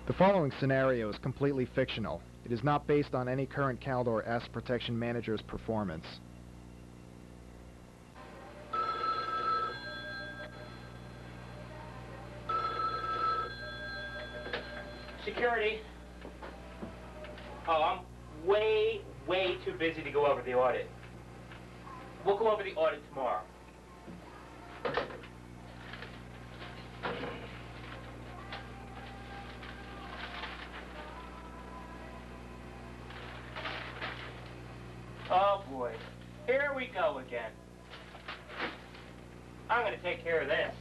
The following scenario is completely fictional. It is not based on any current Caldor Asset Protection Manager's performance. Security. Oh, I'm way too busy to go over the audit. We'll go over the audit tomorrow. Oh boy, here we go again. I'm gonna take care of this.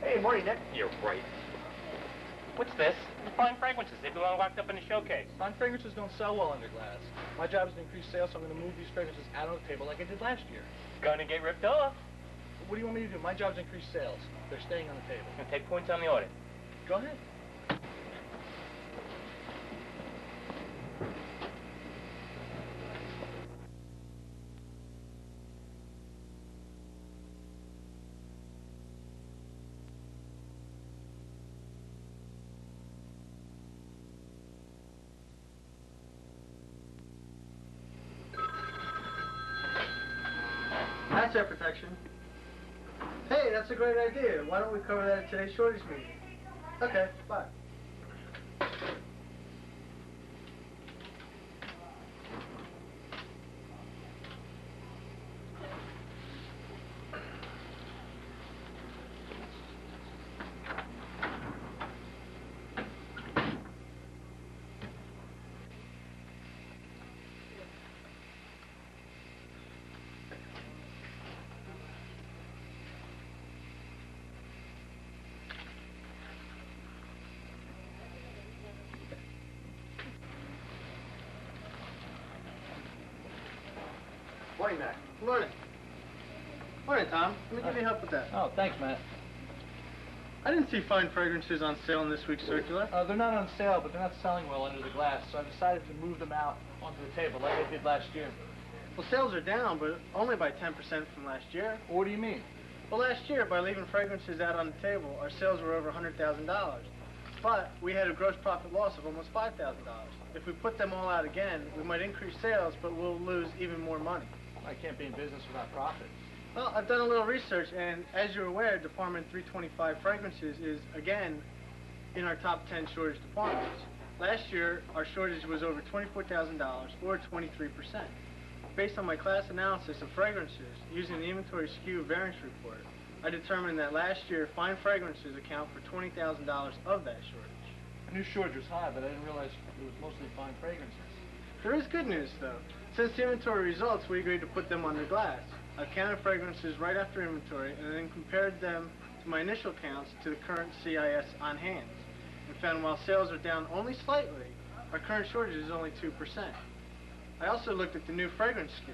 Hey, morning, Nick. You're right. What's this? The fine fragrances. They belong locked up in the showcase. Fine fragrances don't sell well under glass. My job is to increase sales, so I'm going to move these fragrances out on the table like I did last year. Gonna get ripped off. What do you want me to do? My job is to increase sales. They're staying on the table. Gonna take points on the audit. Go ahead. Asset protection. Hey, that's a great idea. Why don't we cover that at today's shortage meeting? Okay, bye. Morning, Mac. Morning. Morning, Tom. Let me give you help with that. Oh, thanks, Matt. I didn't see fine fragrances on sale in this week's circular. They're not on sale, but they're not selling well under the glass, so I decided to move them out onto the table like I did last year. Well, sales are down, but only by 10% from last year. What do you mean? Well, last year, by leaving fragrances out on the table, our sales were over $100,000. But we had a gross profit loss of almost $5,000. If we put them all out again, we might increase sales, but we'll lose even more money. I can't be in business without profit. Well, I've done a little research, and as you're aware, Department 325 fragrances is, again, in our top 10 shortage departments. Last year, our shortage was over $24,000, or 23%. Based on my class analysis of fragrances, using the inventory SKU variance report, I determined that last year, fine fragrances account for $20,000 of that shortage. I knew shortage was high, but I didn't realize it was mostly fine fragrances. There is good news, though. Since the inventory results, we agreed to put them under glass. I counted fragrances right after inventory and then compared them to my initial counts to the current CIS on hand, and found while sales are down only slightly, our current shortage is only 2%. I also looked at the new fragrance SKU.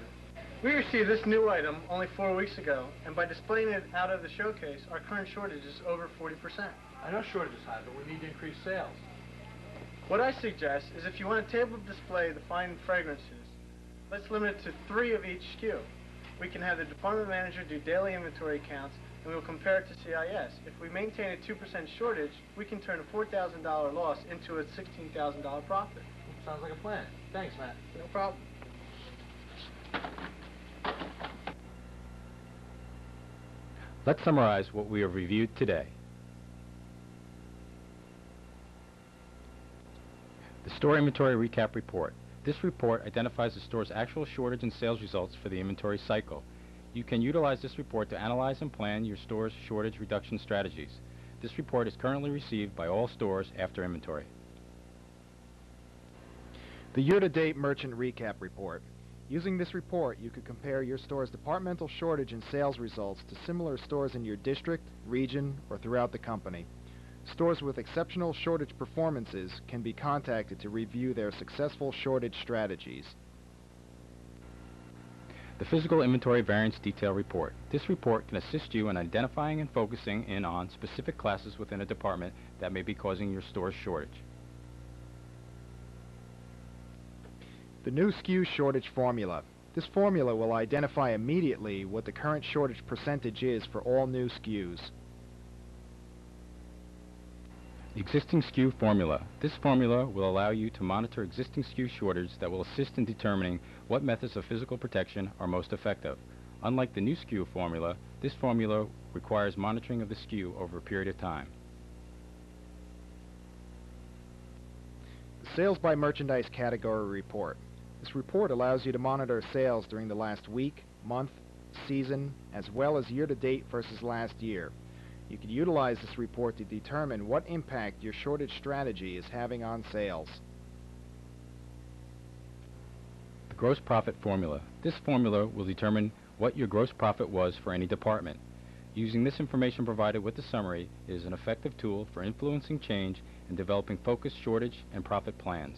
We received this new item only 4 weeks ago, and by displaying it out of the showcase, our current shortage is over 40%. I know shortage is high, but we need to increase sales. What I suggest is if you want a table to display the fine fragrances, let's limit it to 3 of each SKU. We can have the department manager do daily inventory counts, and we'll compare it to CIS. If we maintain a 2% shortage, we can turn a $4,000 loss into a $16,000 profit. Sounds like a plan. Thanks, Matt. No problem. Let's summarize what we have reviewed today. The Store Inventory Recap Report. This report identifies the store's actual shortage and sales results for the inventory cycle. You can utilize this report to analyze and plan your store's shortage reduction strategies. This report is currently received by all stores after inventory. The year-to-date Merchant Recap Report. Using this report, you could compare your store's departmental shortage and sales results to similar stores in your district, region, or throughout the company. Stores with exceptional shortage performances can be contacted to review their successful shortage strategies. The Physical Inventory Variance Detail Report. This report can assist you in identifying and focusing in on specific classes within a department that may be causing your store's shortage. The new SKU shortage formula. This formula will identify immediately what the current shortage percentage is for all new SKUs. The existing SKU formula. This formula will allow you to monitor existing SKU shortage that will assist in determining what methods of physical protection are most effective. Unlike the new SKU formula, this formula requires monitoring of the SKU over a period of time. The Sales by Merchandise Category Report. This report allows you to monitor sales during the last week, month, season, as well as year-to-date versus last year. You can utilize this report to determine what impact your shortage strategy is having on sales. The gross profit formula. This formula will determine what your gross profit was for any department. Using this information provided with the summary is an effective tool for influencing change and developing focused shortage and profit plans.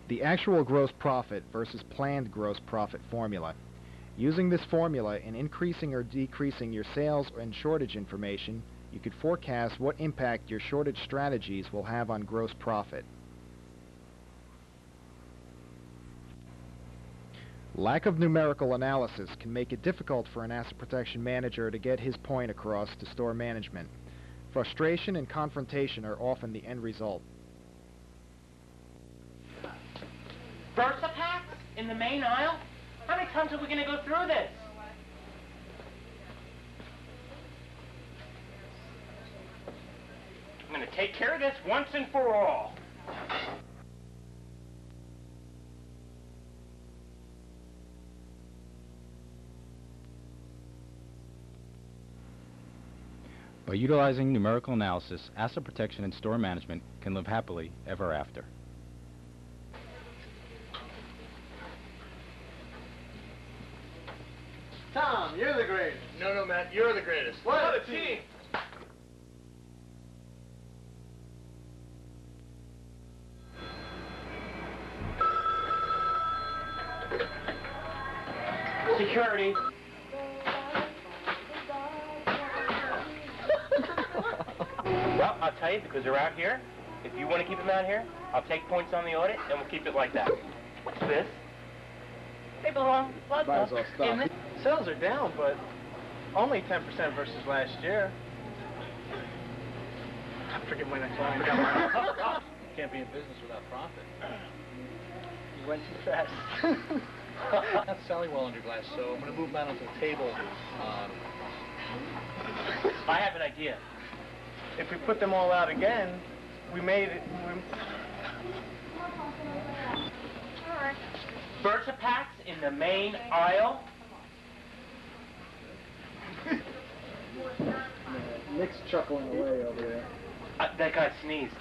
The actual gross profit versus planned gross profit formula. Using this formula in increasing or decreasing your sales and shortage information, you could forecast what impact your shortage strategies will have on gross profit. Lack of numerical analysis can make it difficult for an asset protection manager to get his point across to store management. Frustration and confrontation are often the end result. VersaPacks in the main aisle? How many times are we going to go through this? I'm going to take care of this once and for all. By utilizing numerical analysis, asset protection and store management can live happily ever after. Tom, you're the greatest. No, Matt, you're the greatest. What a team! Security. Well, I'll tell you, because they're out here, if you want to keep them out here, I'll take points on the audit, and we'll keep it like that. What's this? They belong. Might as well stop. Sales are down, but only 10% versus last year. I forget my next line. Can't be in business without profit. You went too fast. Not selling well under glass, so I'm going to move them out onto the table. I have an idea. If we put them all out again, we made it. VersaPacks in the main aisle. Nick's chuckling away over there. That guy sneezed.